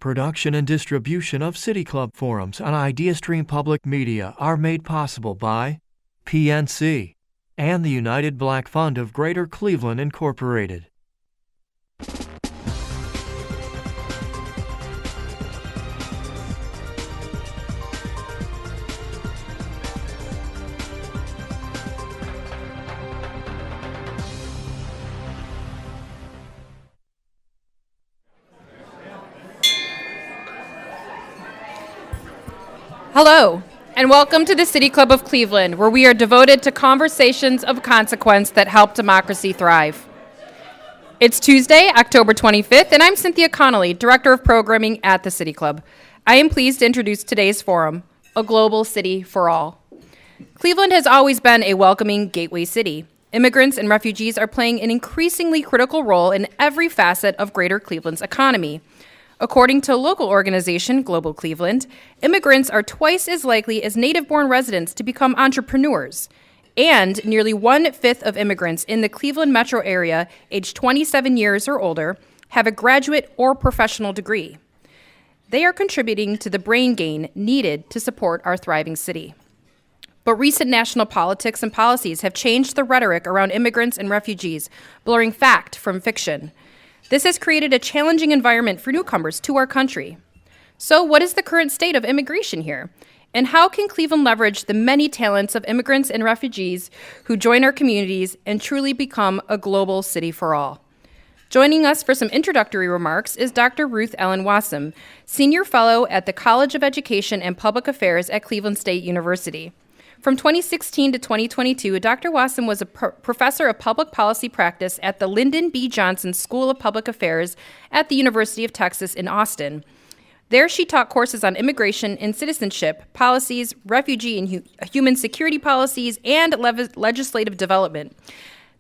production and distribution of City Club forums on IdeaStream Public Media are made possible by PNC and the United Black Fund of Greater Cleveland, Incorporated. Hello, and welcome to the City Club of Cleveland, where we are devoted to conversations of consequence that help democracy thrive. It's Tuesday, October 25th, and I'm Cynthia Connolly, Director of Programming at the City Club. I am pleased to introduce today's forum, A Global City for All. Cleveland has always been a welcoming gateway city. Immigrants and refugees are playing an increasingly critical role in every facet of Greater Cleveland's economy. According to a local organization, Global Cleveland, immigrants are twice as likely as native-born residents to become entrepreneurs, and nearly 1/5 of immigrants in the Cleveland metro area aged 27 years or older have a graduate or professional degree. They are contributing to the brain gain needed to support our thriving city. But recent national politics and policies have changed the rhetoric around immigrants and refugees, blurring fact from fiction. This has created a challenging environment for newcomers to our country. So what is the current state of immigration here? And how can Cleveland leverage the many talents of immigrants and refugees who join our communities and truly become a global city for all? Joining us for some introductory remarks is Dr. Ruth Ellen Wasem, Senior Fellow at the College of Education and Public Affairs at Cleveland State University. From 2016 to 2022, Dr. Wasem was a professor of public policy practice at the Lyndon B. School of Public Affairs at the University of Texas in Austin. There she taught courses on immigration and citizenship, policies, refugee and human security policies, and legislative development.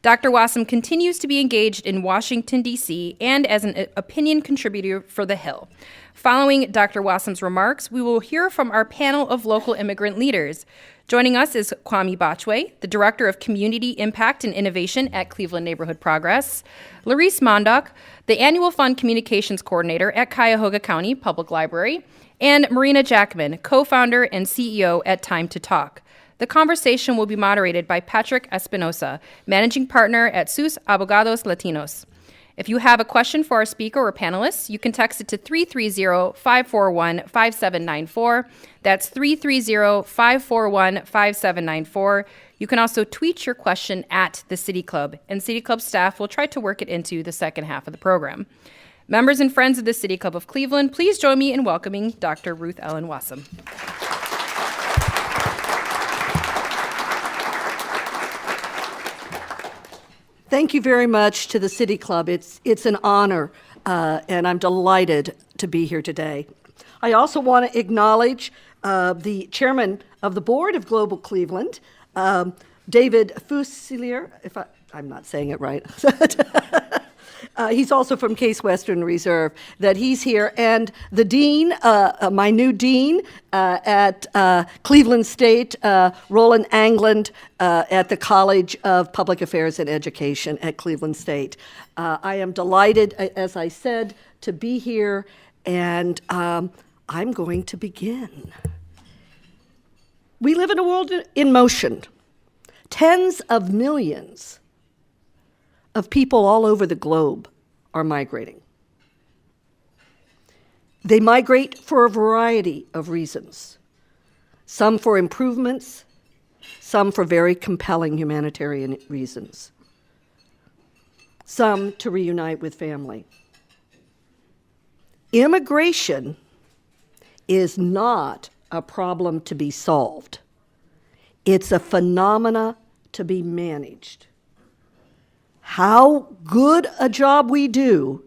Dr. Wasem continues to be engaged in Washington, D.C., and as an opinion contributor for The Hill. Following Dr. Wasem's remarks, we will hear from our panel of local immigrant leaders. Joining us is Kwame Bachwe, the Director of Community Impact and Innovation at Cleveland Neighborhood Progress, Larice Mondock, the Annual Fund Communications Coordinator at Cuyahoga County Public Library, and Marina Jackman, co-founder and CEO at Time to Talk. The conversation will be moderated by Patrick Espinosa, Managing Partner at Sus Abogados Latinos. If you have a question for our speaker or panelists, you can text it to 330-541-5794. That's 330-541-5794. You can also tweet your question at the City Club, and City Club staff will try to work it into the second half of the program. Members and friends of the City Club of Cleveland, please join me in welcoming Dr. Ruth Ellen Wasem. Thank you very much to the City Club. It's an honor, and I'm delighted to be here today. I also want to acknowledge the chairman of the board of Global Cleveland, David Fusilier, if I'm not saying it right. He's also from Case Western Reserve, that he's here. And the dean, my new dean at Cleveland State, Roland Angland, at the College of Public Affairs and Education at Cleveland State. I am delighted, as I said, to be here, and I'm going to begin. We live in a world in motion. Tens of millions of people all over the globe are migrating. They migrate for a variety of reasons, some for improvements, some for very compelling humanitarian reasons, some to reunite with family. Immigration is not a problem to be solved. It's a phenomena to be managed. How good a job we do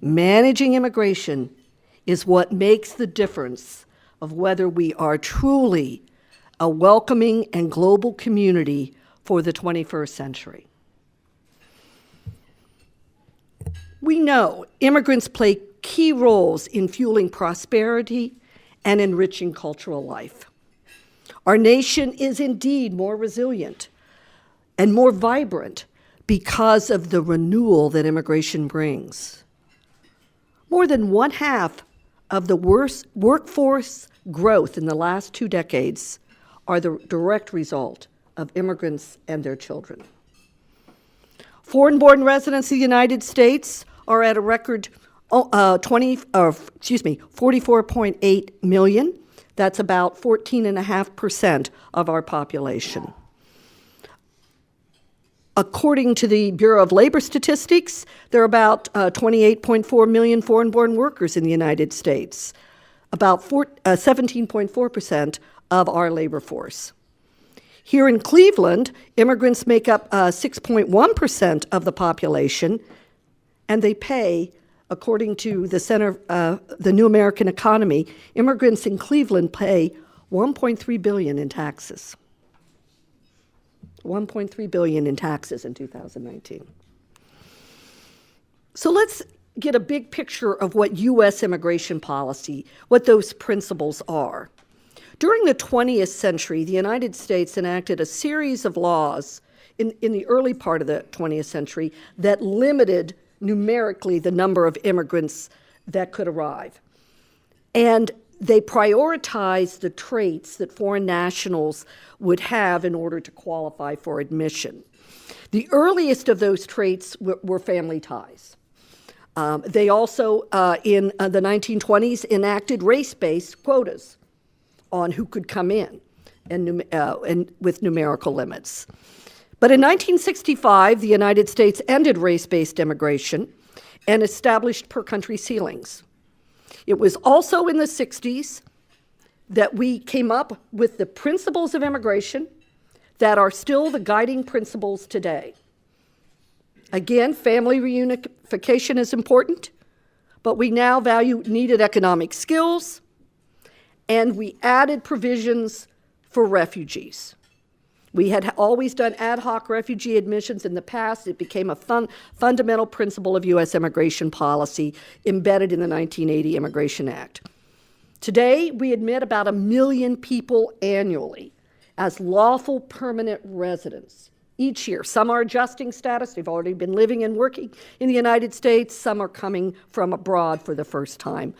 managing immigration is what makes the difference of whether we are truly a welcoming and global community for the 21st century. We know immigrants play key roles in fueling prosperity and enriching cultural life. Our nation is indeed more resilient and more vibrant because of the renewal that immigration brings. More than 1/2 of the worst workforce growth in the last 2 decades are the direct result of immigrants and their children. Foreign-born residents of the United States are at a record 44.8 million. That's about 14.5% of our population. According to the Bureau of Labor Statistics, there are about 28.4 million foreign-born workers in the United States, about 17.4% of our labor force. Here in Cleveland, immigrants make up 6.1% of the population, and they pay, according to the Center, the New American Economy, immigrants in Cleveland pay $1.3 billion in taxes. $1.3 billion in taxes in 2019. So let's get a big picture of what U.S. immigration policy, what those principles are. During the 20th century, the United States enacted a series of laws in the early part of the 20th century that limited numerically the number of immigrants that could arrive. And they prioritized the traits that foreign nationals would have in order to qualify for admission. The earliest of those traits were family ties. They also, in the 1920s, enacted race-based quotas on who could come in and with numerical limits. But in 1965, the United States ended race-based immigration and established per-country ceilings. It was also in the 60s that we came up with the principles of immigration that are still the guiding principles today. Again, family reunification is important, but we now value needed economic skills, and we added provisions for refugees. We had always done ad hoc refugee admissions in the past. It became a fundamental principle of U.S. immigration policy embedded in the 1980 Immigration Act. Today, we admit about 1 million people annually as lawful permanent residents each year. Some are adjusting status. They've already been living and working in the United States. Some are coming from abroad for the first time.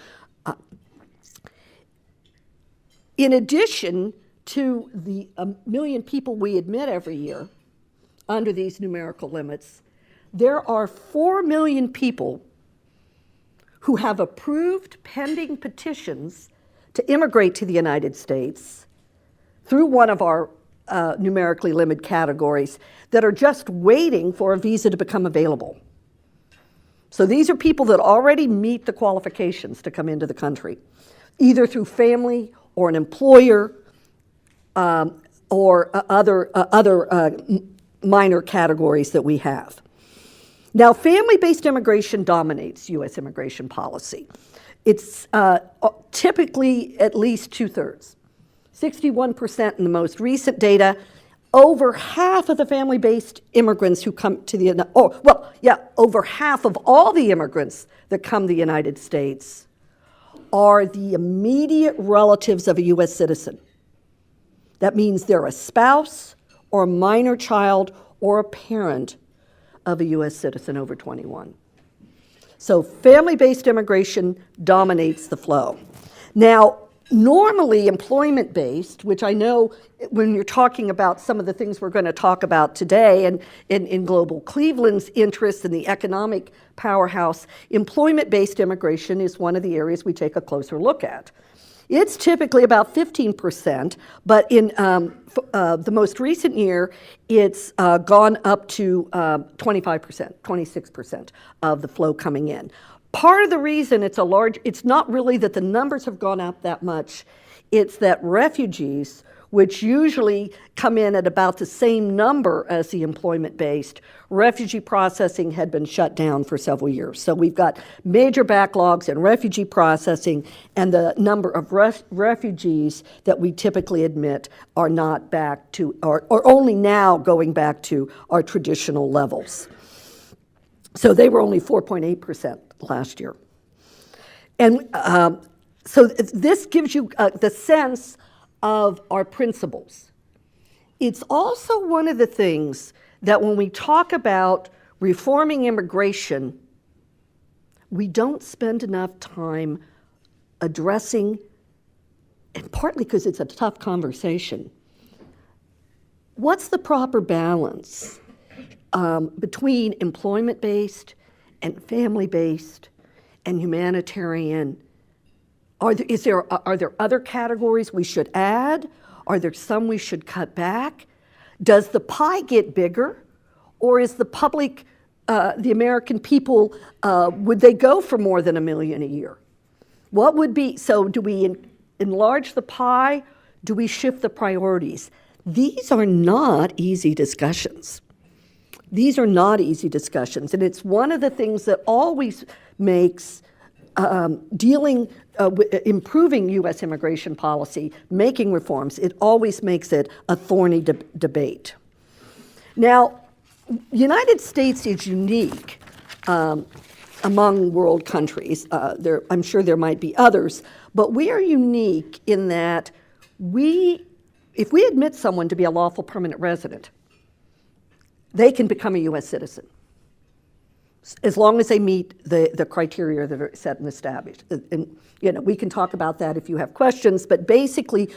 In addition to the 1 million people we admit every year under these numerical limits, there are 4 million people who have approved pending petitions to immigrate to the United States through one of our numerically limited categories that are just waiting for a visa to become available. So these are people that already meet the qualifications to come into the country, either through family or an employer or other minor categories that we have. Now, family-based immigration dominates U.S. immigration policy. It's typically at least 2/3. 61% in the most recent data. Over half of the family-based immigrants who come to the, over half of all the immigrants that come to the United States are the immediate relatives of a U.S. citizen. That means they're a spouse or a minor child or a parent of a U.S. citizen over 21. So family-based immigration dominates the flow. Now, normally employment-based, which I know when you're talking about some of the things we're going to talk about today and in Global Cleveland's interest in the economic powerhouse, employment-based immigration is one of the areas we take a closer look at. It's typically about 15%, but in the most recent year, it's gone up to 25%, 26% of the flow coming in. Part of the reason it's not really that the numbers have gone up that much, it's that refugees, which usually come in at about the same number as the employment-based, refugee processing had been shut down for several years. So we've got major backlogs in refugee processing, and the number of refugees that we typically admit are not back to, or only now going back to our traditional levels. So they were only 4.8% last year. And so this gives you the sense of our principles. It's also one of the things that when we talk about reforming immigration, we don't spend enough time addressing, and partly because it's a tough conversation, what's the proper balance between employment-based and family-based and humanitarian? Are there other categories we should add? Are there some we should cut back? Does the pie get bigger? Or is the public, the American people, would they go for more than $1 million a year? What would be, so do we enlarge the pie? Do we shift the priorities? These are not easy discussions. These are not easy discussions, and it's one of the things that always makes improving U.S. immigration policy, making reforms, it always makes it a thorny debate. Now, the United States is unique among world countries. I'm sure there might be others, but we are unique in that if we admit someone to be a lawful permanent resident, they can become a U.S. citizen, as long as they meet the criteria that are set and established. And we can talk about that if you have questions, but basically,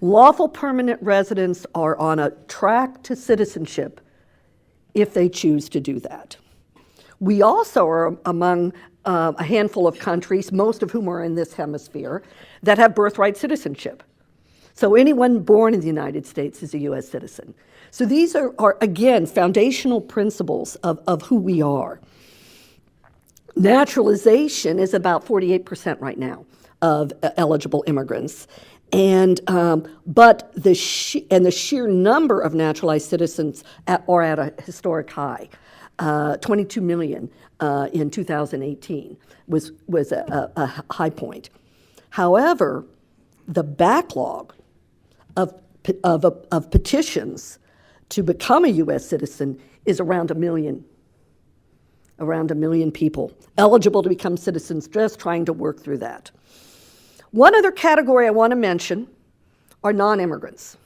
lawful permanent residents are on a track to citizenship if they choose to do that. We also are among a handful of countries, most of whom are in this hemisphere, that have birthright citizenship. So anyone born in the United States is a U.S. citizen. So these are again, foundational principles of who we are. Naturalization is about 48% right now of eligible immigrants. And but the sheer number of naturalized citizens are at a historic high. 22 million in 2018 was a high point. However, the backlog of petitions to become a U.S. citizen is around 1 million. Around 1 million people eligible to become citizens, just trying to work through that. One other category I want to mention are non-immigrants.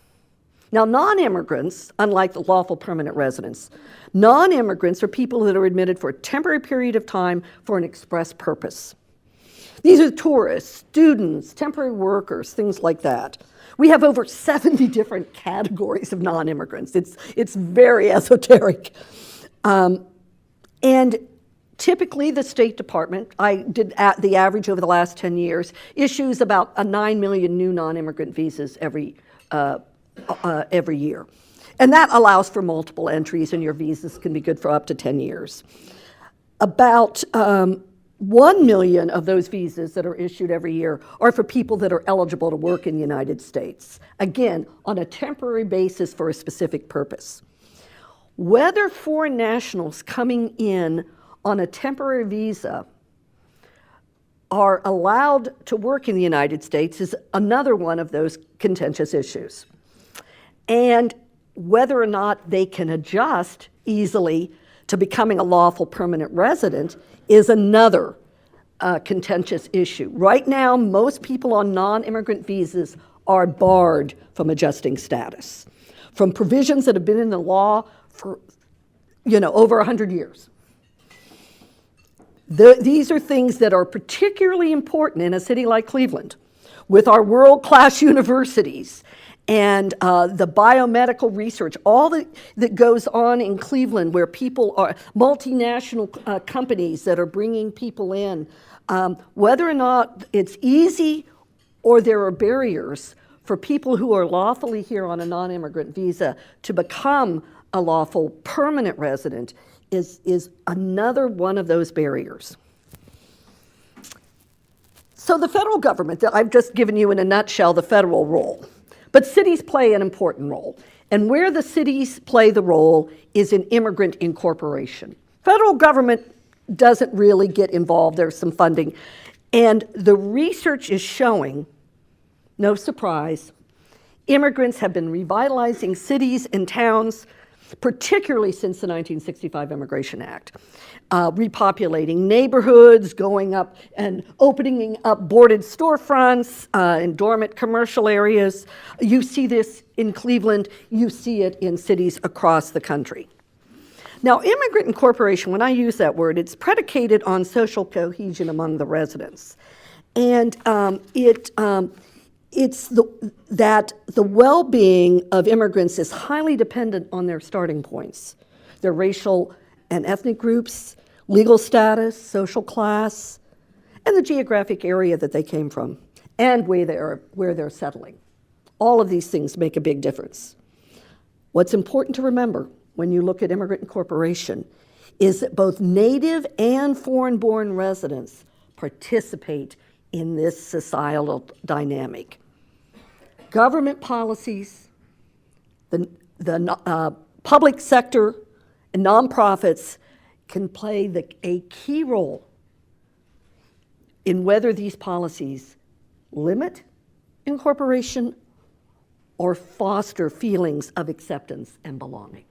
Now, non-immigrants, unlike the lawful permanent residents, non-immigrants are people that are admitted for a temporary period of time for an express purpose. These are tourists, students, temporary workers, things like that. We have over 70 different categories of non-immigrants. It's very esoteric. And typically the State Department, I did the average over the last 10 years, issues about 9 million new non-immigrant visas every year. And that allows for multiple entries, and your visas can be good for up to 10 years. About 1 million of those visas that are issued every year are for people that are eligible to work in the United States, again, on a temporary basis for a specific purpose. Whether foreign nationals coming in on a temporary visa are allowed to work in the United States is another one of those contentious issues. And whether or not they can adjust easily to becoming a lawful permanent resident is another contentious issue. Right now, most people on non-immigrant visas are barred from adjusting status, from provisions that have been in the law for over 100 years. These are things that are particularly important in a city like Cleveland, with our world-class universities and the biomedical research, all that goes on in Cleveland, where people are multinational companies that are bringing people in. Whether or not it's easy or there are barriers for people who are lawfully here on a non-immigrant visa to become a lawful permanent resident is another one of those barriers. So the federal government, I've just given you in a nutshell the federal role, but cities play an important role. And where the cities play the role is in immigrant incorporation. Federal government doesn't really get involved. There's some funding. And the research is showing, no surprise, immigrants have been revitalizing cities and towns, particularly since the 1965 Immigration Act, repopulating neighborhoods, going up and opening up boarded storefronts in dormant commercial areas. You see this in Cleveland, you see it in cities across the country. Now, immigrant incorporation, when I use that word, it's predicated on social cohesion among the residents. And it's that the well-being of immigrants is highly dependent on their starting points, their racial and ethnic groups, legal status, social class, and the geographic area that they came from, and where they're settling. All of these things make a big difference. What's important to remember when you look at immigrant incorporation is that both native and foreign-born residents participate in this societal dynamic. Government policies, the public sector, and nonprofits can play a key role in whether these policies limit incorporation or foster feelings of acceptance and belonging.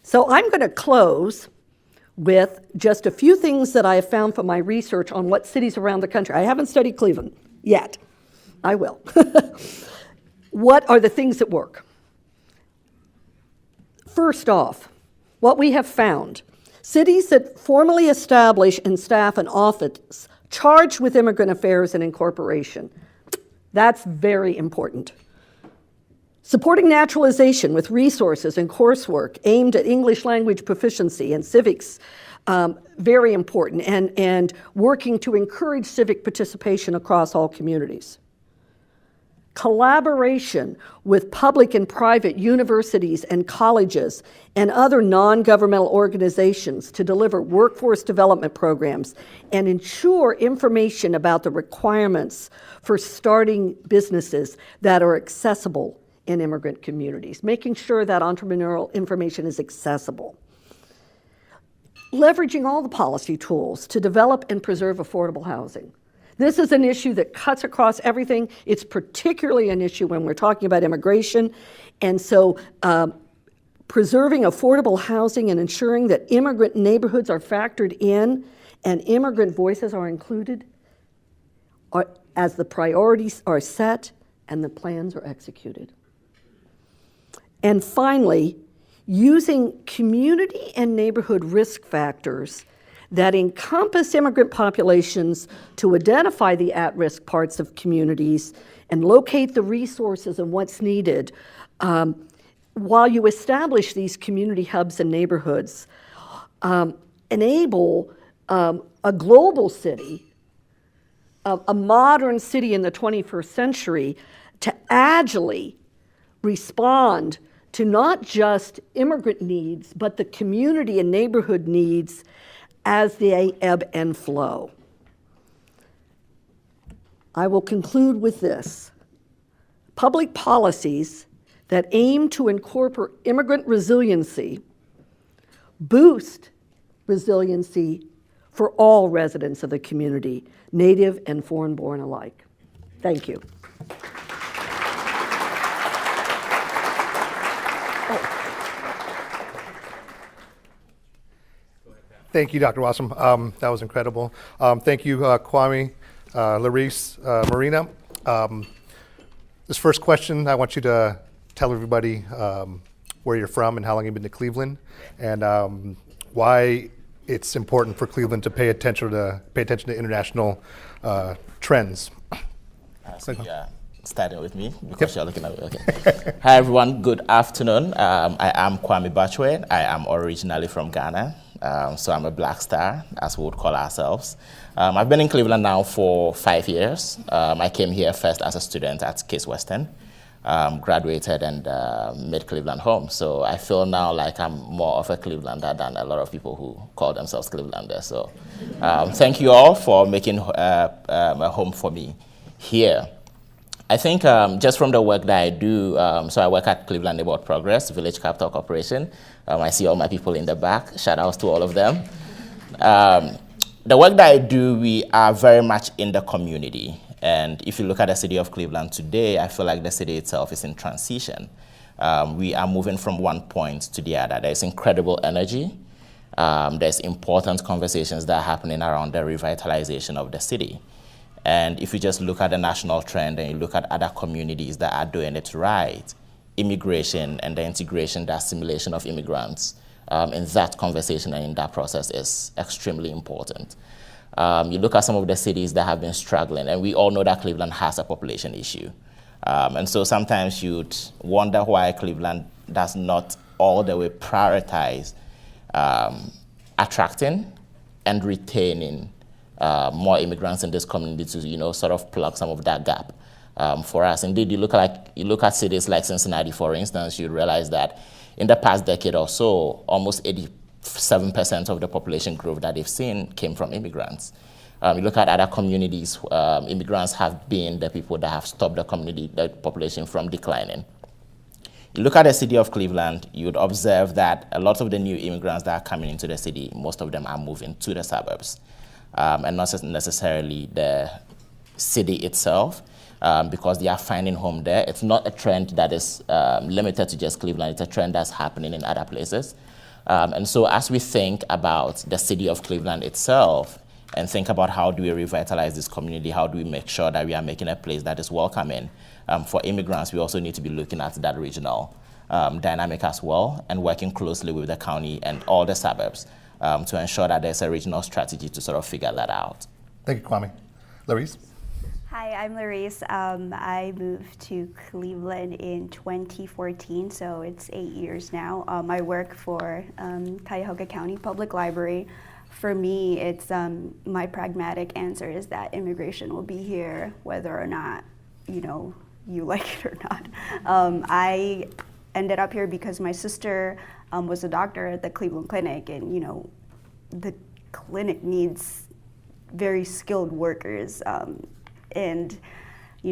So I'm going to close with just a few things that I have found from my research on what cities around the country. I haven't studied Cleveland yet. I will. What are the things that work? First off, what we have found, cities that formally establish and staff an office charged with immigrant affairs and incorporation. That's very important. Supporting naturalization with resources and coursework aimed at English language proficiency and civics, very important, and working to encourage civic participation across all communities. Collaboration with public and private universities and colleges and other non-governmental organizations to deliver workforce development programs and ensure information about the requirements for starting businesses that are accessible in immigrant communities, making sure that entrepreneurial information is accessible. Leveraging all the policy tools to develop and preserve affordable housing. This is an issue that cuts across everything. It's particularly an issue when we're talking about immigration. And so preserving affordable housing and ensuring that immigrant neighborhoods are factored in and immigrant voices are included as the priorities are set and the plans are executed. And finally, using community and neighborhood risk factors that encompass immigrant populations to identify the at-risk parts of communities and locate the resources and what's needed while you establish these community hubs and neighborhoods, enable a global city, a modern city in the 21st century to agilely respond to not just immigrant needs, but the community and neighborhood needs as they ebb and flow. I will conclude with this. Public policies that aim to incorporate immigrant resiliency boost resiliency for all residents of the community, native and foreign-born alike. Thank you. Thank you, Dr. Wasem. That was incredible. Thank you, Kwame, Larisse, Marina. This first question, I want you to tell everybody where you're from and how long you've been to Cleveland, and why it's important for Cleveland to pay attention to international trends. So yeah, starting with me because you're looking at me. Okay. Hi everyone. Good afternoon. I am Kwame Bachwe. I am originally from Ghana. So I'm a black star, as we would call ourselves. I've been in Cleveland now for 5 years. I came here first as a student at Case Western, graduated and made Cleveland home. So I feel now like I'm more of a Clevelander than a lot of people who call themselves Clevelanders. So thank you all for making a home for me here. I think just from the work that I do, so I work at Cleveland Neighborhood Progress, Village Capital Corporation. I see all my people in the back. Shout outs to all of them. The work that I do, we are very much in the community. And if you look at the city of Cleveland today, I feel like the city itself is in transition. We are moving from one point to the other. There's incredible energy. There's important conversations that are happening around the revitalization of the city. And if you just look at the national trend and you look at other communities that are doing it right, immigration and the integration, the assimilation of immigrants in that conversation and in that process is extremely important. You look at some of the cities that have been struggling, and we all know that Cleveland has a population issue. And so sometimes you'd wonder why Cleveland does not all the way prioritize attracting and retaining more immigrants in this community to, sort of plug some of that gap for us. Indeed, you look at cities like Cincinnati, for instance, you realize that in the past decade or so, almost 87% of the population growth that they've seen came from immigrants. You look at other communities, immigrants have been the people that have stopped the population from declining. You look at the city of Cleveland, you'd observe that a lot of the new immigrants that are coming into the city, most of them are moving to the suburbs, and not necessarily the city itself, because they are finding home there. It's not a trend that is limited to just Cleveland. It's a trend that's happening in other places. And so as we think about the city of Cleveland itself, and think about how do we revitalize this community, how do we make sure that we are making a place that is welcoming for immigrants, we also need to be looking at that regional dynamic as well, and working closely with the county and all the suburbs to ensure that there's a regional strategy to sort of figure that out. Thank you, Kwame. Larice? Hi, I'm Larice. I moved to Cleveland in 2014, so it's 8 years now. I work for Cuyahoga County Public Library. For me, it's my pragmatic answer is that immigration will be here whether or not, you like it or not. I ended up here because my sister was a doctor at the Cleveland Clinic, and the clinic needs very skilled workers. And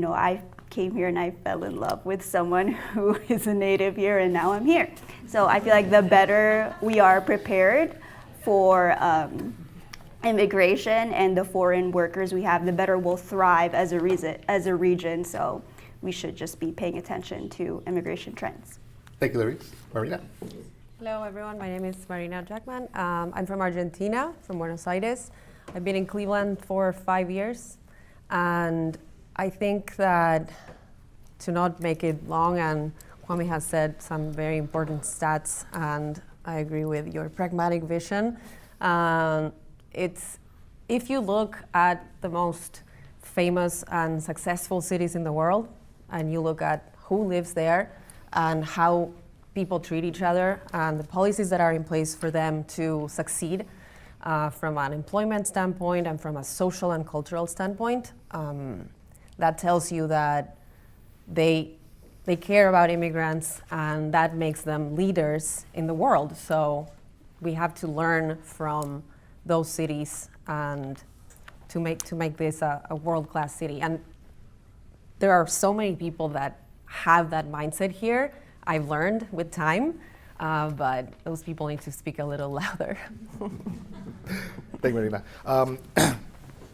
I came here and I fell in love with someone who is a native here, and now I'm here. So I feel like the better we are prepared for immigration and the foreign workers we have, the better we'll thrive as a region. So we should just be paying attention to immigration trends. Thank you, Larice. Marina? Hello, everyone. My name is Marina Jackman. I'm from Argentina, from Buenos Aires. I've been in Cleveland for 5 years. And I think that, to not make it long, and Kwame has said some very important stats, and I agree with your pragmatic vision. If you look at the most famous and successful cities in the world, and you look at who lives there and how people treat each other and the policies that are in place for them to succeed, from an employment standpoint and from a social and cultural standpoint, that tells you that they care about immigrants, and that makes them leaders in the world. So we have to learn from those cities and to make this a world-class city. And there are so many people that have that mindset here. I've learned with time, but those people need to speak a little louder. Thank you, Marina.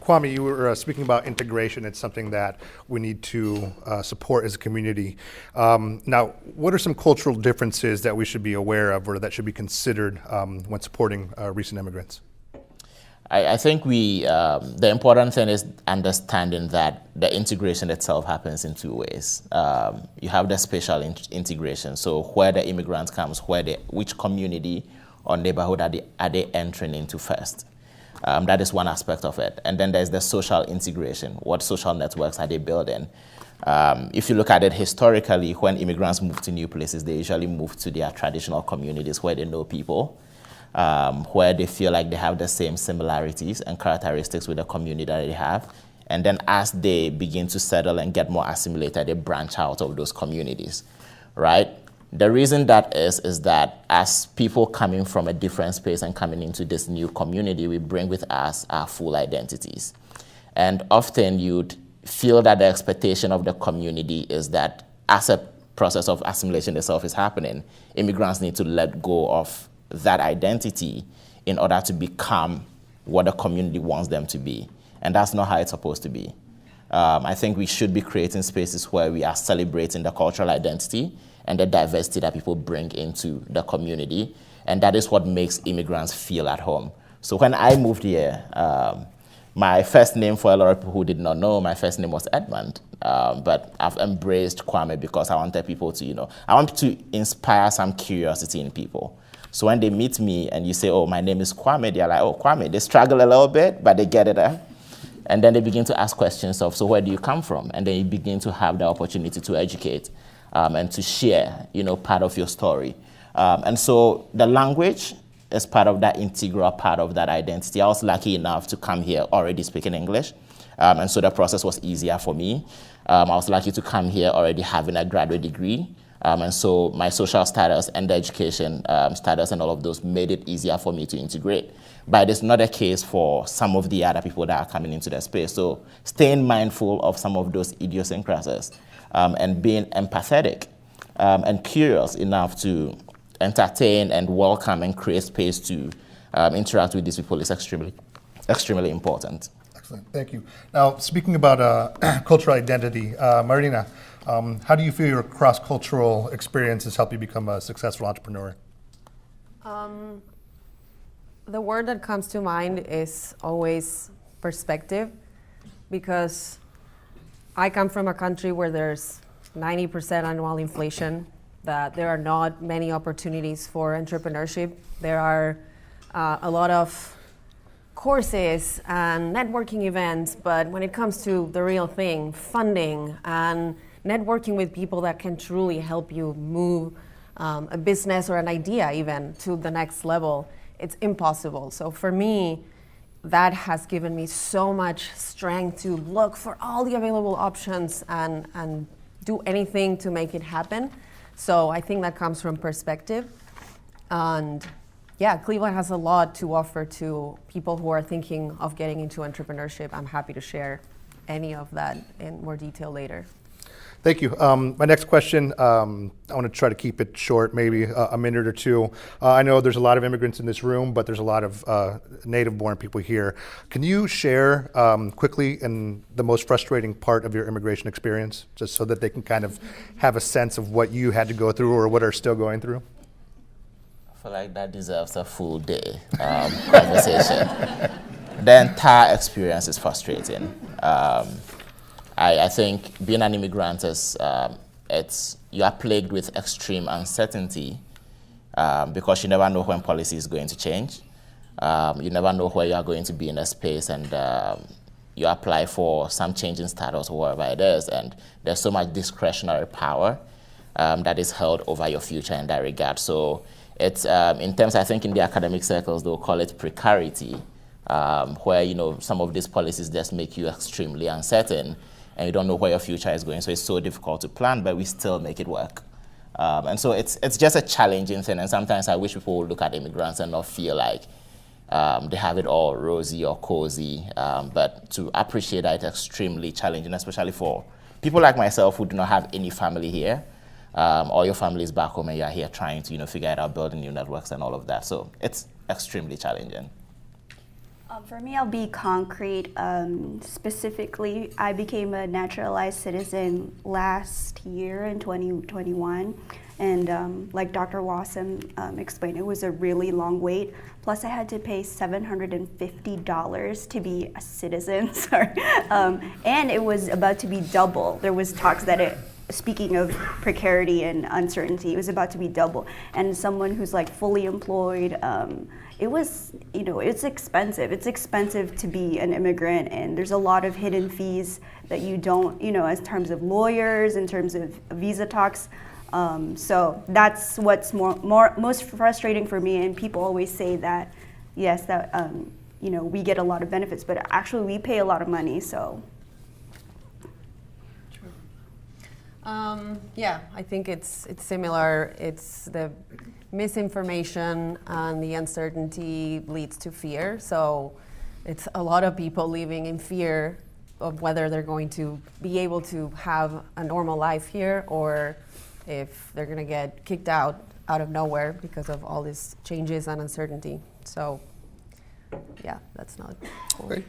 Kwame, you were speaking about integration. It's something that we need to support as a community. Now, what are some cultural differences that we should be aware of or that should be considered when supporting recent immigrants? I think the important thing is understanding that the integration itself happens in two ways. You have the spatial integration, so where the immigrant comes, which community or neighborhood are they entering into first. That is one aspect of it. And then there's the social integration. What social networks are they building? If you look at it historically, when immigrants move to new places, they usually move to their traditional communities where they know people, where they feel like they have the same similarities and characteristics with the community that they have. And then as they begin to settle and get more assimilated, they branch out of those communities, right? The reason that is that as people coming from a different space and coming into this new community, we bring with us our full identities. And often you'd feel that the expectation of the community is that as a process of assimilation itself is happening, immigrants need to let go of that identity in order to become what the community wants them to be. And that's not how it's supposed to be. I think we should be creating spaces where we are celebrating the cultural identity and the diversity that people bring into the community. And that is what makes immigrants feel at home. So when I moved here, my first name, for a lot of people who did not know, my first name was Edmund. But I've embraced Kwame because I wanted people to, I want to inspire some curiosity in people. So when they meet me and you say, oh, my name is Kwame, they're like, oh, Kwame. They struggle a little bit, but they get it. And then they begin to ask questions of, so where do you come from? And then you begin to have the opportunity to educate and to share, part of your story. And so the language is part of that integral part of that identity. I was lucky enough to come here already speaking English. And so the process was easier for me. I was lucky to come here already having a graduate degree. And so my social status and the education status and all of those made it easier for me to integrate. But it's not the case for some of the other people that are coming into the space. So staying mindful of some of those idiosyncrasies and being empathetic and curious enough to entertain and welcome and create space to interact with these people is extremely, extremely important. Excellent, thank you. Now, speaking about cultural identity, Marina, how do you feel your cross-cultural experiences help you become a successful entrepreneur? The word that comes to mind is always perspective, because I come from a country where there's 90% annual inflation, that there are not many opportunities for entrepreneurship. There are a lot of courses and networking events, but when it comes to the real thing, funding and networking with people that can truly help you move a business or an idea even to the next level, it's impossible. So for me, that has given me so much strength to look for all the available options and do anything to make it happen. So I think that comes from perspective. And yeah, Cleveland has a lot to offer to people who are thinking of getting into entrepreneurship. I'm happy to share any of that in more detail later. Thank you. My next question, I want to try to keep it short, maybe a minute or two. I know there's a lot of immigrants in this room, but there's a lot of native-born people here. Can you share quickly in the most frustrating part of your immigration experience, just so that they can kind of have a sense of what you had to go through or what are still going through? I feel like that deserves a full day conversation. The entire experience is frustrating. I think being an immigrant is, you are plagued with extreme uncertainty because you never know when policy is going to change. You never know where you are going to be in a space, and you apply for some change in status or whatever it is, and there's so much discretionary power that is held over your future in that regard. So it's, in terms, I think in the academic circles, they'll call it precarity, where, some of these policies just make you extremely uncertain, and you don't know where your future is going. So it's so difficult to plan, but we still make it work. And so it's just a challenging thing. And sometimes I wish people would look at immigrants and not feel like they have it all rosy or cozy, but to appreciate that it's extremely challenging, especially for people like myself who do not have any family here, or your family is back home and you're here trying to, figure it out, building new networks and all of that. So it's extremely challenging. For me, I'll be concrete. Specifically, I became a naturalized citizen last year in 2021. And like Dr. Wasem explained, it was a really long wait. Plus, I had to pay $750 to be a citizen, sorry. And it was about to be double. There was talks that speaking of precarity and uncertainty, it was about to be double. And someone who's like fully employed, it was, it's expensive. It's expensive to be an immigrant, and there's a lot of hidden fees that you don't, in terms of lawyers, in terms of visa talks. So that's what's most frustrating for me. And people always say that, yes, that we get a lot of benefits, but actually we pay a lot of money. So. Yeah, I think it's similar. It's the misinformation and the uncertainty leads to fear. So it's a lot of people living in fear of whether they're going to be able to have a normal life here, or if they're going to get kicked out of nowhere because of all these changes and uncertainty. So yeah, that's not cool. Great.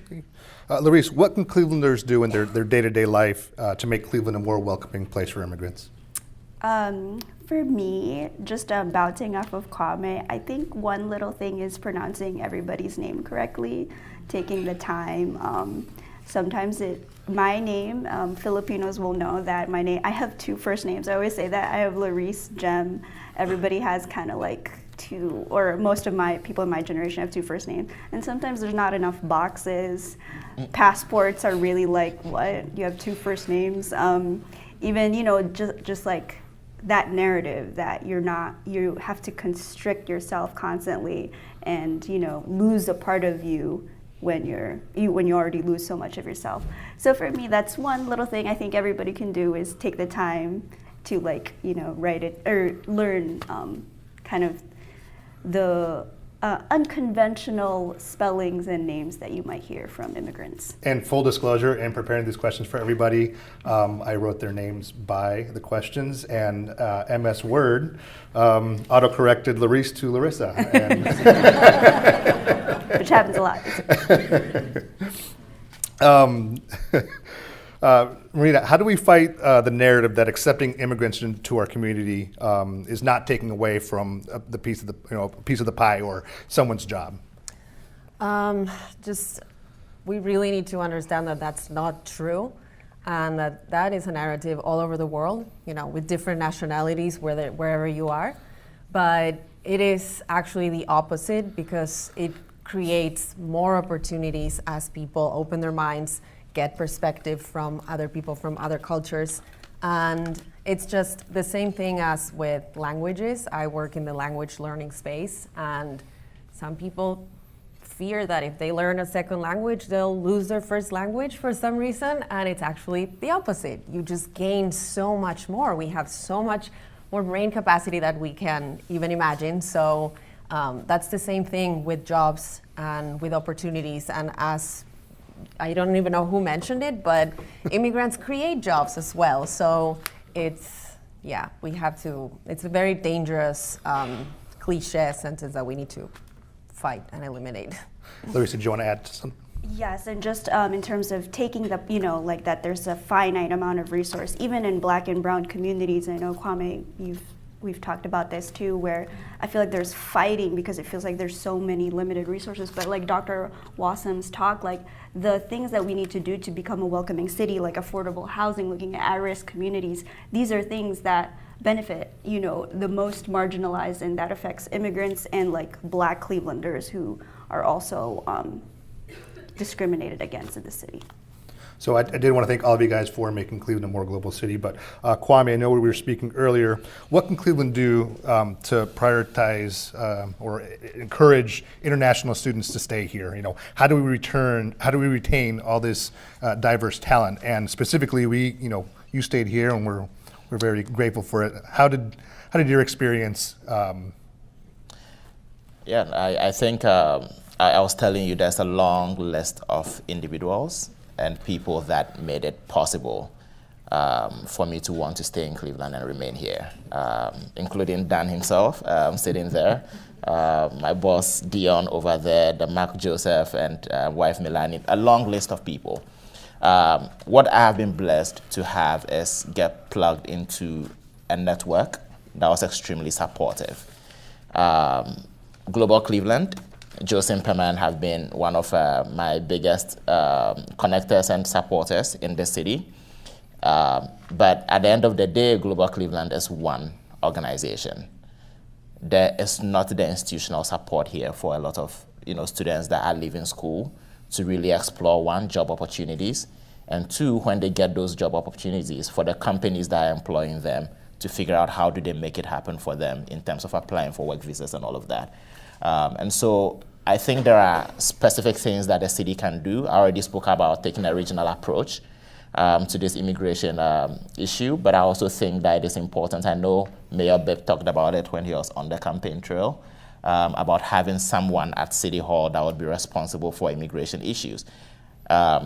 Larice, what can Clevelanders do in their day-to-day life to make Cleveland a more welcoming place for immigrants? For me, just bouncing off of Kwame, I think one little thing is pronouncing everybody's name correctly, taking the time. Sometimes my name, Filipinos will know that my name, I have two first names. I always say that. I have Larice, Jem. Everybody has kind of like two, or most of my people in my generation have two first names, and sometimes there's not enough boxes. Passports are really like, what? You have two first names? Even, you know, just like that narrative that you have to constrict yourself constantly and, you know, lose a part of you when you already lose so much of yourself. So for me, that's one little thing I think everybody can do, is take the time to, like, you know, write it or learn kind of the unconventional spellings and names that you might hear from immigrants. And full disclosure, in preparing these questions for everybody, I wrote their names by the questions, and MS Word auto-corrected Larice to Larissa. And which happens a lot. Marina, how do we fight the narrative that accepting immigrants into our community is not taking away from the piece of the pie or someone's job? We really need to understand that that's not true, and that is a narrative all over the world, you know, with different nationalities, wherever you are. But it is actually the opposite, because it creates more opportunities as people open their minds, get perspective from other people from other cultures. And it's just the same thing as with languages. I work in the language learning space, and some people fear that if they learn a second language, they'll lose their first language for some reason, and it's actually the opposite. You just gain so much more. We have so much more brain capacity that we can even imagine. So that's the same thing with jobs and with opportunities. And as I don't even know who mentioned it, but immigrants create jobs as well. So it's a very dangerous cliche sentence that we need to fight and eliminate. Larissa, do you want to add something? Yes, and just in terms of taking the, you know, like that there's a finite amount of resource, even in Black and brown communities. I know, Kwame, we've talked about this too, where I feel like there's fighting because it feels like there's so many limited resources. But like Dr. Wasem's talk, like the things that we need to do to become a welcoming city, like affordable housing, looking at at-risk communities, these are things that benefit, you know, the most marginalized, and that affects immigrants and like Black Clevelanders who are also discriminated against in the city. So I did want to thank all of you guys for making Cleveland a more global city. But Kwame, I know we were speaking earlier. What can Cleveland do to prioritize or encourage international students to stay here? You know, how do we retain all this diverse talent? And specifically, you stayed here, and we're very grateful for it. How did your experience? I think I was telling you there's a long list of individuals and people that made it possible for me to want to stay in Cleveland and remain here, including Dan himself, sitting there, my boss Dion over there, the Mark Joseph and wife Melanie, a long list of people. What I have been blessed to have is get plugged into a network that was extremely supportive. Global Cleveland, Joseph Perman have been one of my biggest connectors and supporters in the city. But at the end of the day, Global Cleveland is one organization. There is not the institutional support here for a lot of students that are leaving school to really explore, one, job opportunities, and two, when they get those job opportunities, for the companies that are employing them to figure out how do they make it happen for them in terms of applying for work visas and all of that. And so I think there are specific things that the city can do. I already spoke about taking a regional approach to this immigration issue, but I also think that it is important. I know Mayor Bibb talked about it when he was on the campaign trail, about having someone at City Hall that would be responsible for immigration issues.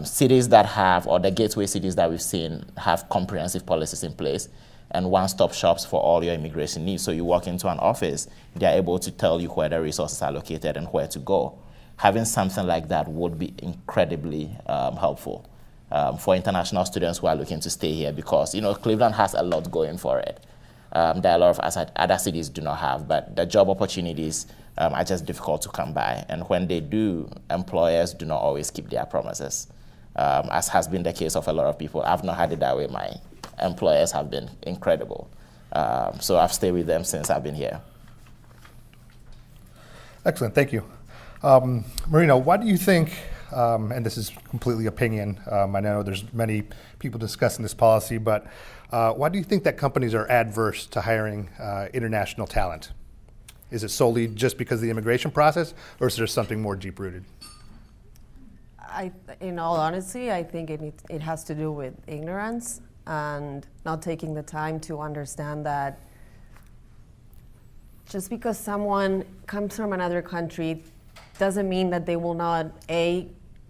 Cities that have, or the gateway cities that we've seen, have comprehensive policies in place and one-stop shops for all your immigration needs. So you walk into an office, they're able to tell you where the resources are located and where to go. Having something like that would be incredibly helpful for international students who are looking to stay here, because Cleveland has a lot going for it. There are a lot of other cities do not have, but the job opportunities are just difficult to come by. And when they do, employers do not always keep their promises, as has been the case of a lot of people. I've not had it that way. My employers have been incredible. So I've stayed with them since I've been here. Excellent, thank you. Marina, why do you think, and this is completely opinion, I know there's many people discussing this policy, but why do you think that companies are adverse to hiring international talent? Is it solely just because of the immigration process, or is there something more deep-rooted? In all honesty, I think it has to do with ignorance and not taking the time to understand that just because someone comes from another country doesn't mean that they will not,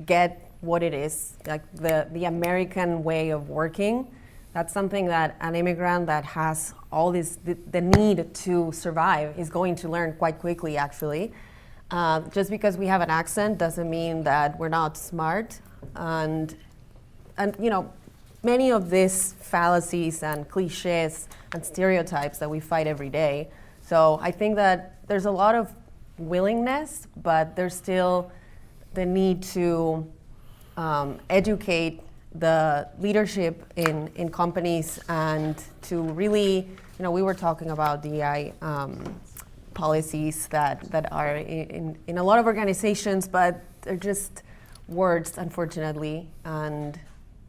get what it is, like the American way of working. That's something that an immigrant that has all this, the need to survive is going to learn quite quickly, actually. Just because we have an accent doesn't mean that we're not smart. And you know, many of these fallacies and cliches and stereotypes that we fight every day. So I think that there's a lot of willingness, but there's still the need to educate the leadership in companies and to really, you know, we were talking about DEI policies that are in a lot of organizations, but they're just words, unfortunately. And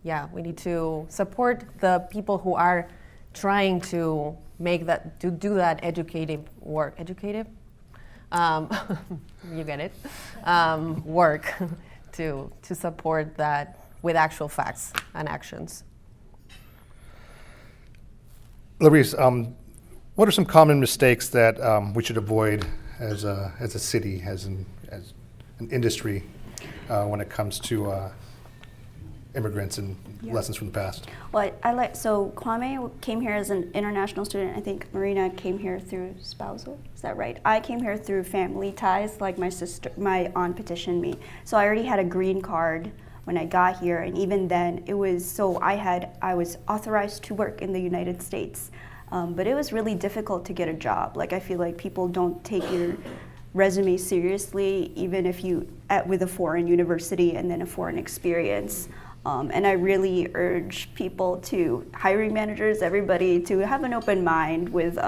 yeah, we need to support the people who are trying to make that, to do that educative work. Educative? You get it. Work to support that with actual facts and actions. Larisse, what are some common mistakes that we should avoid as a city, as an industry, when it comes to immigrants and lessons from the past? Well, so Kwame came here as an international student. I think Marina came here through spousal. Is that right? I came here through family ties, like my aunt petitioned me. So I already had a green card when I got here, and even then it was, so I was authorized to work in the United States. But it was really difficult to get a job. Like, I feel like people don't take your resume seriously, even if with a foreign university and then a foreign experience. And I really urge people hiring managers, everybody, to have an open mind with,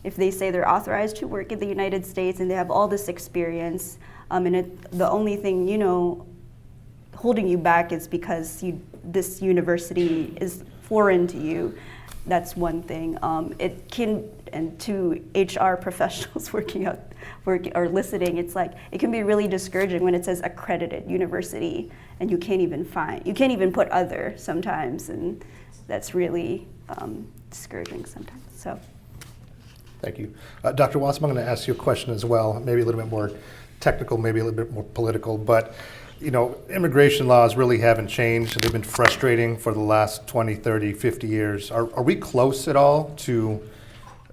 if they say they're authorized to work in the United States and they have all this experience, and the only thing, holding you back is because this university is foreign to you. That's one thing. It can, and to HR professionals or listening, it's like, it can be really discouraging when it says accredited university and you can't even put other sometimes, and that's really discouraging sometimes, so. Thank you. Dr. Wasem, I'm going to ask you a question as well, maybe a little bit more technical, maybe a little bit more political, but immigration laws really haven't changed. They've been frustrating for the last 20, 30, 50 years. Are we close at all to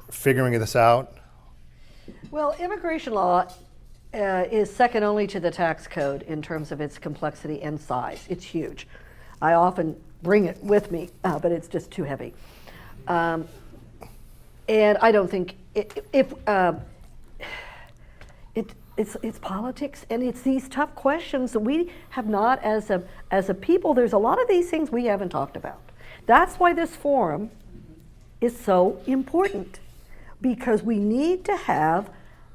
figuring this out? Well, immigration law is second only to the tax code in terms of its complexity and size. It's huge. I often bring it with me, but it's just too heavy. And I don't think it's politics, and it's these tough questions that we have not, as a people, there's a lot of these things we haven't talked about. That's why this forum is so important, because we need to have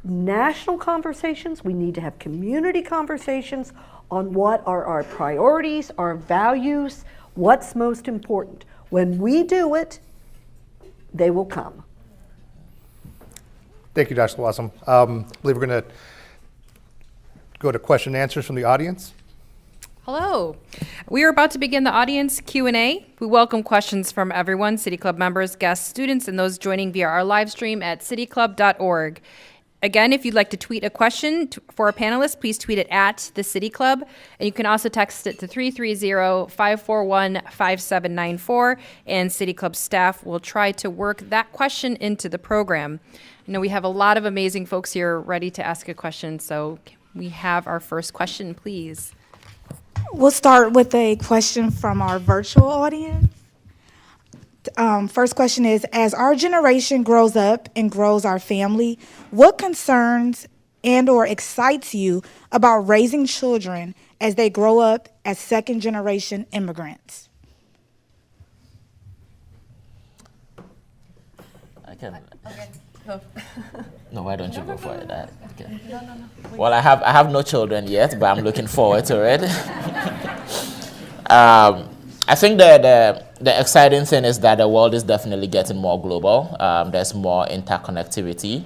national conversations, we need to have community conversations on what are our priorities, our values, what's most important. When we do it, they will come. Thank you, Dr. Wasem. I believe we're going to go to question and answers from the audience. Hello. We are about to begin the audience Q&A. We welcome questions from everyone, City Club members, guests, students, and those joining via our live stream at cityclub.org. Again, if you'd like to tweet a question for our panelists, please tweet it at the City Club. And you can also text it to 330-541-5794, and City Club staff will try to work that question into the program. I know we have a lot of amazing folks here ready to ask a question, so we have our first question, please. We'll start with a question from our virtual audience. First question is, as our generation grows up and grows our family, what concerns and or excites you about raising children as they grow up as second-generation immigrants? I can. Okay. No, why don't you go for it? Okay. Well, I have no children yet, but I'm looking forward to it. I think the exciting thing is that the world is definitely getting more global. There's more interconnectivity.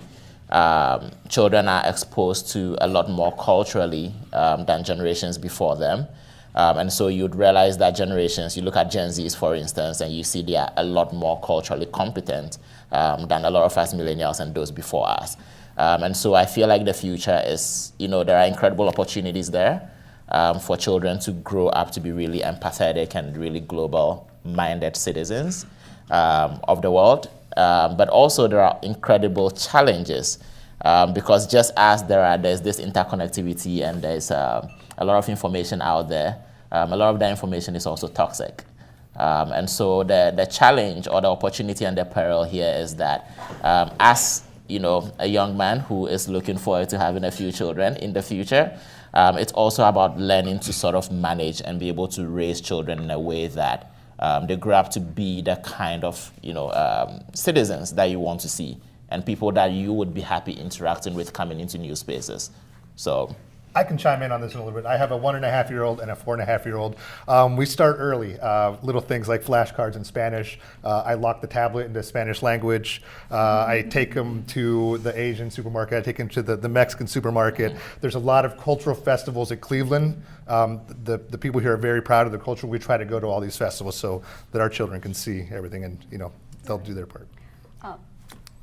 Children are exposed to a lot more culturally than generations before them. And so you'd realize that generations, you look at Gen Zs, for instance, and you see they are a lot more culturally competent than a lot of us millennials and those before us. And so I feel like the future is, there are incredible opportunities there for children to grow up to be really empathetic and really global-minded citizens of the world. But also there are incredible challenges because just as there's this interconnectivity and there's a lot of information out there, a lot of that information is also toxic. And so the challenge or the opportunity and the peril here is that as a young man who is looking forward to having a few children in the future, it's also about learning to sort of manage and be able to raise children in a way that they grow up to be the kind of citizens that you want to see and people that you would be happy interacting with coming into new spaces. So I can chime in on this a little bit. I have a 1.5-year-old and a 4.5-year-old. We start early, little things like flashcards in Spanish. I lock the tablet into Spanish language. I take them to the Asian supermarket. I take them to the Mexican supermarket. There's a lot of cultural festivals at Cleveland. The people here are very proud of the culture. We try to go to all these festivals so that our children can see everything and they'll do their part.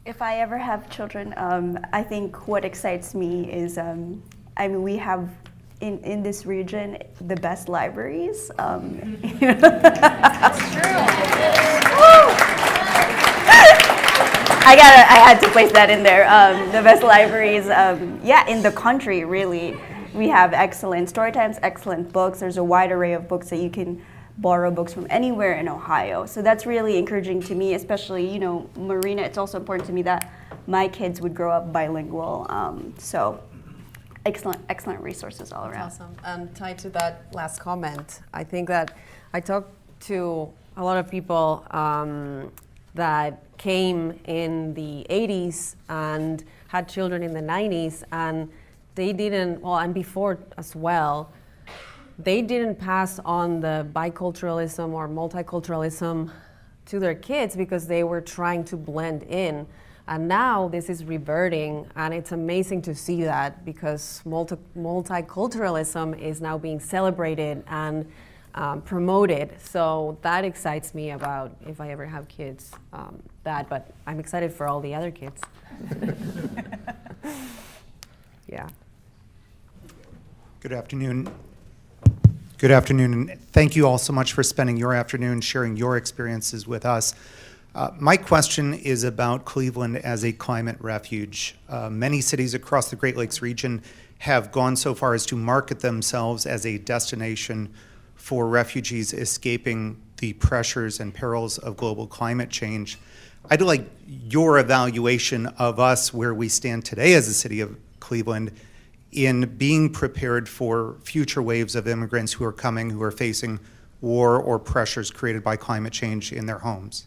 If I ever have children, I think what excites me is we have in this region the best libraries. That's true. I had to place that in there. The best libraries, in the country, really. We have excellent story times, excellent books. There's a wide array of books that you can borrow books from anywhere in Ohio. So that's really encouraging to me, especially, Marina, it's also important to me that my kids would grow up bilingual. So excellent resources all around. Awesome. And tied to that last comment, I think that I talked to a lot of people that came in the 80s and had children in the 90s, and they didn't, and before as well, they didn't pass on the biculturalism or multiculturalism to their kids because they were trying to blend in. And now this is reverting, and it's amazing to see that because multiculturalism is now being celebrated and promoted. So that excites me about if I ever have kids, but I'm excited for all the other kids. Yeah. Good afternoon. Good afternoon. Thank you all so much for spending your afternoon sharing your experiences with us. My question is about Cleveland as a climate refuge. Many cities across the Great Lakes region have gone so far as to market themselves as a destination for refugees escaping the pressures and perils of global climate change. I'd like your evaluation of us where we stand today as a city of Cleveland in being prepared for future waves of immigrants who are coming, who are facing war or pressures created by climate change in their homes.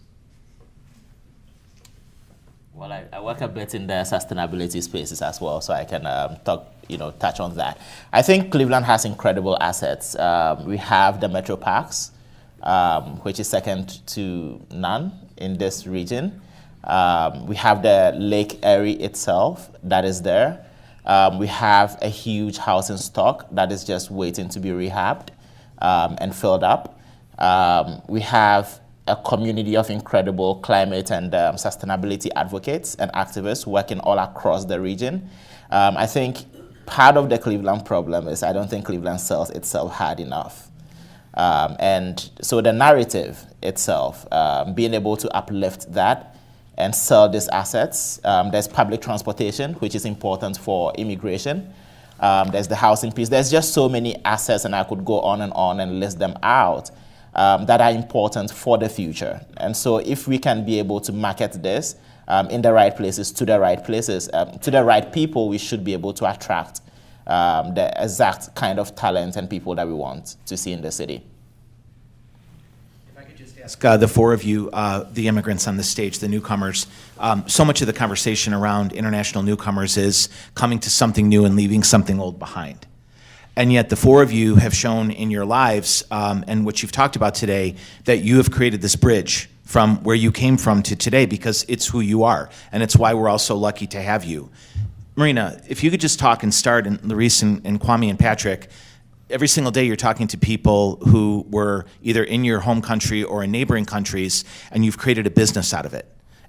Well, I work a bit in the sustainability spaces as well, so I can touch on that. I think Cleveland has incredible assets. We have the metro parks, which is second to none in this region. We have the Lake Erie itself that is there. We have a huge housing stock that is just waiting to be rehabbed and filled up. We have a community of incredible climate and sustainability advocates and activists working all across the region. I think part of the Cleveland problem is I don't think Cleveland sells itself hard enough. And so the narrative itself, being able to uplift that and sell these assets. There's public transportation, which is important for immigration. There's the housing piece. There's just so many assets, and I could go on and list them out, that are important for the future. And so if we can be able to market this in the right places, to the right places, to the right people, we should be able to attract the exact kind of talent and people that we want to see in the city. If I could just ask the four of you, the immigrants on the stage, the newcomers. So much of the conversation around international newcomers is coming to something new and leaving something old behind. And yet the four of you have shown in your lives, and what you've talked about today, that you have created this bridge from where you came from to today, because it's who you are, and it's why we're all so lucky to have you. Marina, if you could just talk and start, and Larice and Kwame and Patrick, every single day you're talking to people who were either in your home country or in neighboring countries, and you've created a business out of it.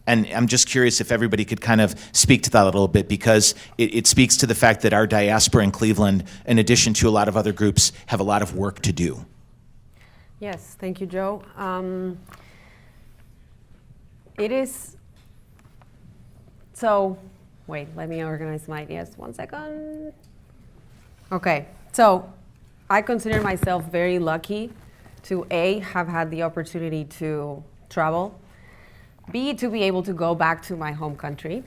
And I'm just curious if everybody could kind of speak to that a little bit, because it speaks to the fact that our diaspora in Cleveland, in addition to a lot of other groups, have a lot of work to do. Yes, thank you, Joe. It is, so, wait, let me organize my ideas 1 second. Okay, so I consider myself very lucky to A, have had the opportunity to travel, B, to be able to go back to my home country.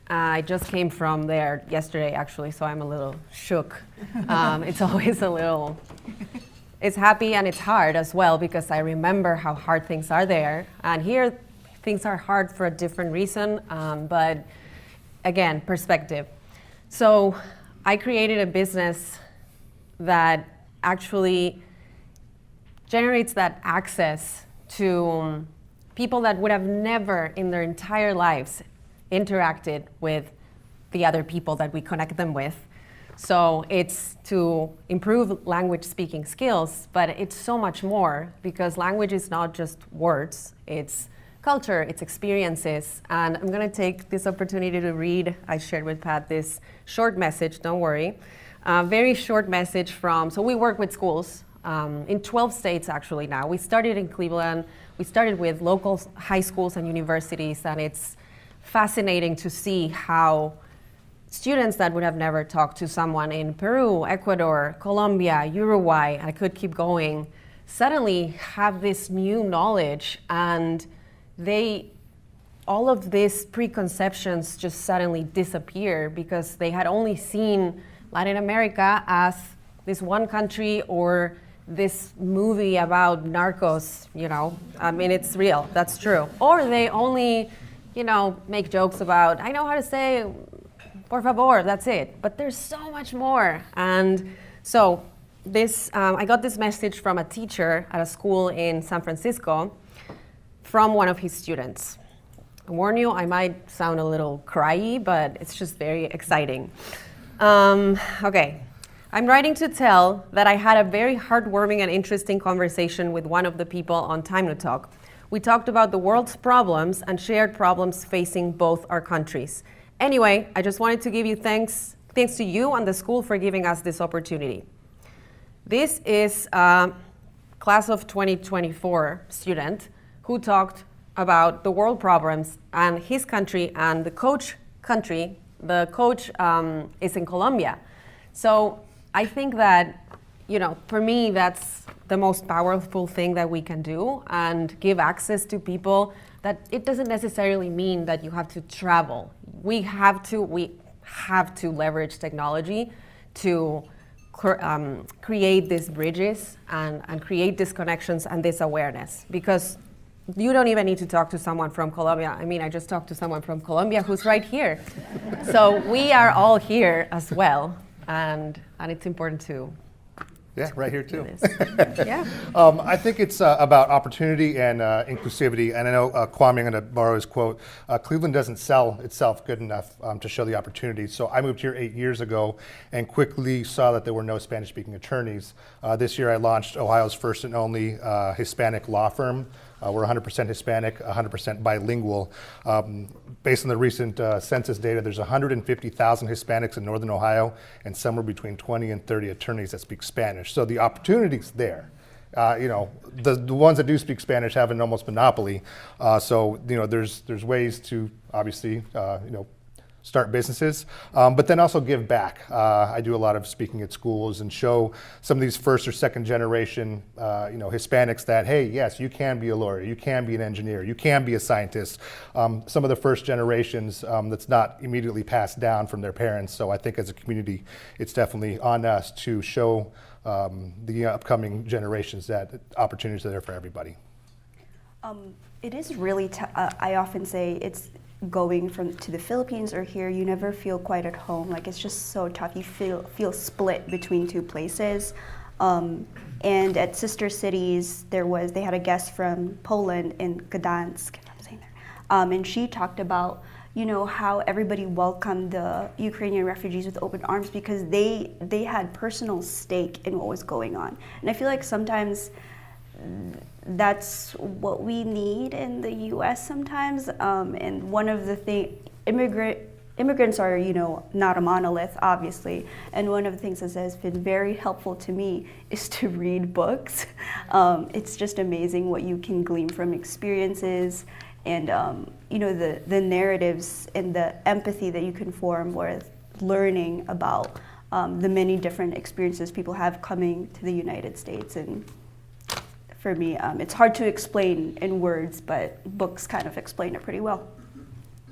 I just came from there yesterday, actually, so I'm a little shook. It's always a little, it's happy and it's hard as well, because I remember how hard things are there. And here, things are hard for a different reason, but again, perspective. So I created a business that actually generates that access to people that would have never in their entire lives interacted with the other people that we connect them with. So it's to improve language speaking skills, but it's so much more, because language is not just words, it's culture, it's experiences. And I'm gonna take this opportunity to read, I shared with Pat this short message, don't worry. Very short message from, so we work with schools in 12 states actually now. We started in Cleveland, we started with local high schools and universities, and it's fascinating to see how students that would have never talked to someone in Peru, Ecuador, Colombia, Uruguay, I could keep going, suddenly have this new knowledge, and all of these preconceptions just suddenly disappear, because they had only seen Latin America as this one country or this movie about narcos, you know. I mean, it's real, that's true. Or they only, you know, make jokes about, I know how to say, por favor, that's it. But there's so much more. And so this, I got this message from a teacher at a school in San Francisco from one of his students. I warn you, I might sound a little cryy, but it's just very exciting. Okay, I'm writing to tell that I had a very heartwarming and interesting conversation with one of the people on Time to Talk. We talked about the world's problems and shared problems facing both our countries. Anyway, I just wanted to give you thanks to you and the school for giving us this opportunity. This is a class of 2024 student who talked about the world problems and his country, and the coach is in Colombia. So I think that, you know, for me, that's the most powerful thing that we can do, and give access to people that it doesn't necessarily mean that you have to travel. We have to leverage technology to create these bridges and create these connections and this awareness, because you don't even need to talk to someone from Colombia. I mean, I just talked to someone from Colombia who's right here. So we are all here as well, and it's important to. Yeah, right here too. Yeah. I think it's about opportunity and inclusivity. And I know, Kwame, I'm going to borrow his quote, Cleveland doesn't sell itself good enough to show the opportunity. So I moved here 8 years ago and quickly saw that there were no Spanish-speaking attorneys. This year I launched Ohio's first and only Hispanic law firm. We're 100% Hispanic, 100% bilingual. Based on the recent census data, there's 150,000 Hispanics in Northern Ohio and somewhere between 20 and 30 attorneys that speak Spanish. So the opportunity's there. You know, the ones that do speak Spanish have an almost monopoly. So, you know, there's ways to obviously, you know, start businesses, but then also give back. I do a lot of speaking at schools and show some of these first or second generation, you know, Hispanics that, hey, yes, you can be a lawyer, you can be an engineer, you can be a scientist. Some of the first generations that's not immediately passed down from their parents. So I think as a community, it's definitely on us to show the upcoming generations that opportunities are there for everybody. It is really, I often say it's going to the Philippines or here, you never feel quite at home. Like it's just so tough. You feel split between two places. And at Sister Cities, they had a guest from Poland in Gdansk, if I'm saying that. And she talked about, how everybody welcomed the Ukrainian refugees with open arms because they had personal stake in what was going on. And I feel like sometimes that's what we need in the U.S. sometimes. And one of the things, immigrants are, not a monolith, obviously. And one of the things that has been very helpful to me is to read books. It's just amazing what you can glean from experiences and, the narratives and the empathy that you can form with learning about the many different experiences people have coming to the United States. And for me, it's hard to explain in words, but books kind of explain it pretty well.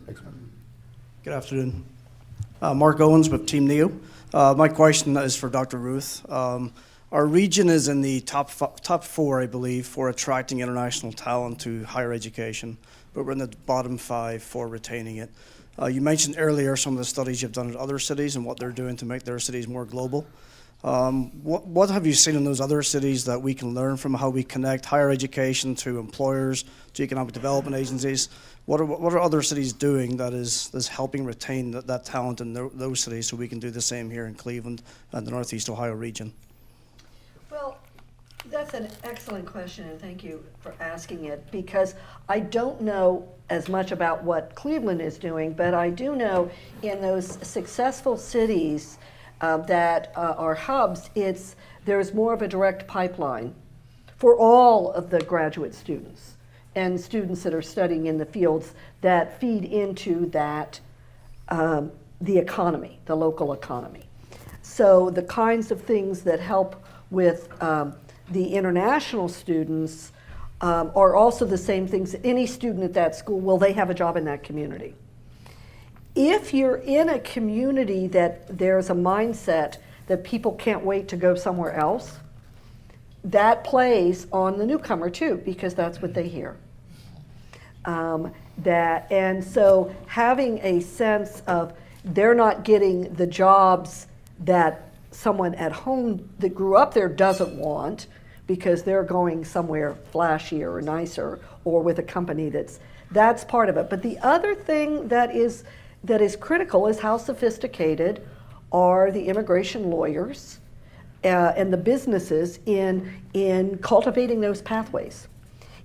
Thanks, man. Good afternoon. Mark Owens with Team NEO. My question is for Dr. Ruth. Our region is in the top 4, I believe, for attracting international talent to higher education, but we're in the bottom 5 for retaining it. You mentioned earlier some of the studies you've done in other cities and what they're doing to make their cities more global. What have you seen in those other cities that we can learn from how we connect higher education to employers, to economic development agencies? What are other cities doing that is helping retain that talent in those cities so we can do the same here in Cleveland and the Northeast Ohio region? Well, that's an excellent question, and thank you for asking it, because I don't know as much about what Cleveland is doing, but I do know in those successful cities that are hubs, there's more of a direct pipeline for all of the graduate students and students that are studying in the fields that feed into that, the economy, the local economy. So the kinds of things that help with the international students are also the same things. Any student at that school, will they have a job in that community? If you're in a community that there's a mindset that people can't wait to go somewhere else, that plays on the newcomer too, because that's what they hear. And so having a sense of they're not getting the jobs that someone at home that grew up there doesn't want because they're going somewhere flashier or nicer or with a company that's part of it. But the other thing that is critical is how sophisticated are the immigration lawyers and the businesses in cultivating those pathways,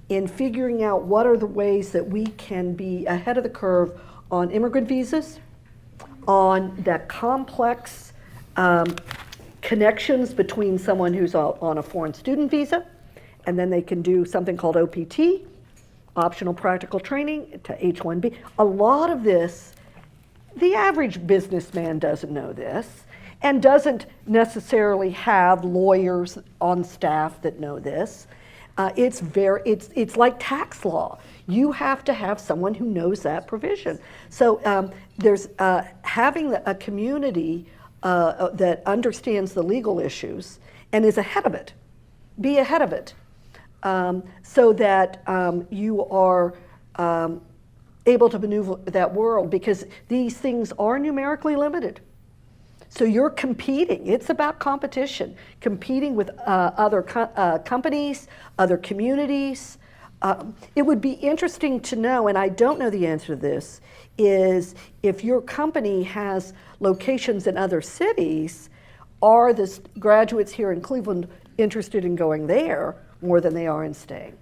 in figuring out what are the ways that we can be ahead of the curve on immigrant visas, on the complex connections between someone who's on a foreign student visa, and then they can do something called OPT, optional practical training, to H-1B. A lot of this, the average businessman doesn't know this and doesn't necessarily have lawyers on staff that know this. It's like tax law. You have to have someone who knows that provision. So there's having a community that understands the legal issues and is ahead of it. Be ahead of it, so that you are able to maneuver that world, because these things are numerically limited. So you're competing. It's about competition, competing with other companies, other communities. It would be interesting to know, and I don't know the answer to this, is if your company has locations in other cities, are the graduates here in Cleveland interested in going there more than they are in staying?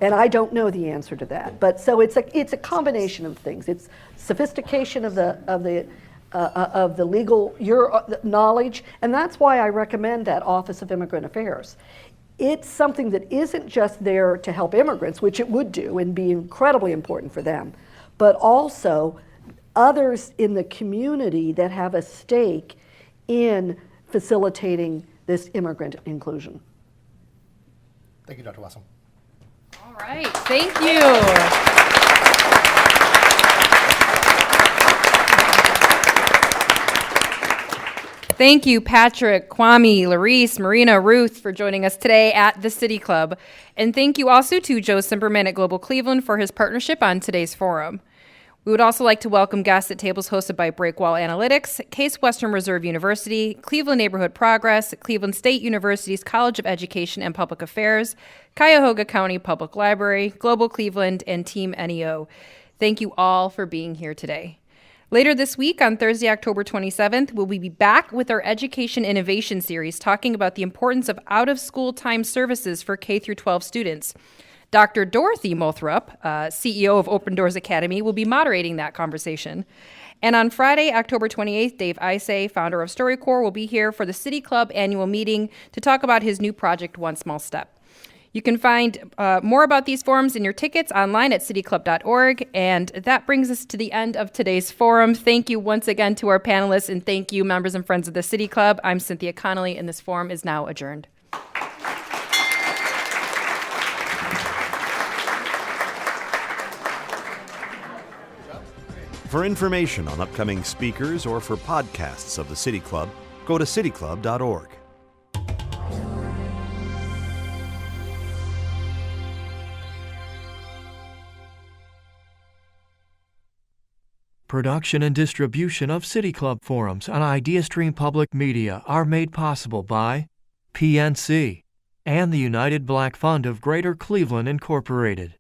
And I don't know the answer to that. But so it's a combination of things. It's sophistication of the legal knowledge, and that's why I recommend that Office of Immigrant Affairs. It's something that isn't just there to help immigrants, which it would do and be incredibly important for them, but also others in the community that have a stake in facilitating this immigrant inclusion. Thank you, Dr. Wasem. All right, thank you. Thank you, Patrick, Kwame, Larice, Marina, Ruth, for joining us today at the City Club. And thank you also to Joe Simperman at Global Cleveland for his partnership on today's forum. We would also like to welcome guests at tables hosted by Breakwall Analytics, Case Western Reserve University, Cleveland Neighborhood Progress, Cleveland State University's College of Education and Public Affairs, Cuyahoga County Public Library, Global Cleveland, and Team NEO. Thank you all for being here today. Later this week, on Thursday, October 27th, we'll be back with our Education Innovation Series talking about the importance of out-of-school time services for K-12 students. Dr. Dorothy Mothrup, CEO of Open Doors Academy, will be moderating that conversation. And on Friday, October 28th, Dave Isay, founder of StoryCorps, will be here for the City Club annual meeting to talk about his new project, One Small Step. You can find more about these forums and your tickets online at cityclub.org. And that brings us to the end of today's forum. Thank you once again to our panelists, and thank you, members and friends of the City Club. I'm Cynthia Connolly, and this forum is now adjourned. For information on upcoming speakers or for podcasts of the City Club, go to cityclub.org. Production and distribution of City Club forums on IdeaStream Public Media are made possible by PNC and the United Black Fund of Greater Cleveland, Incorporated.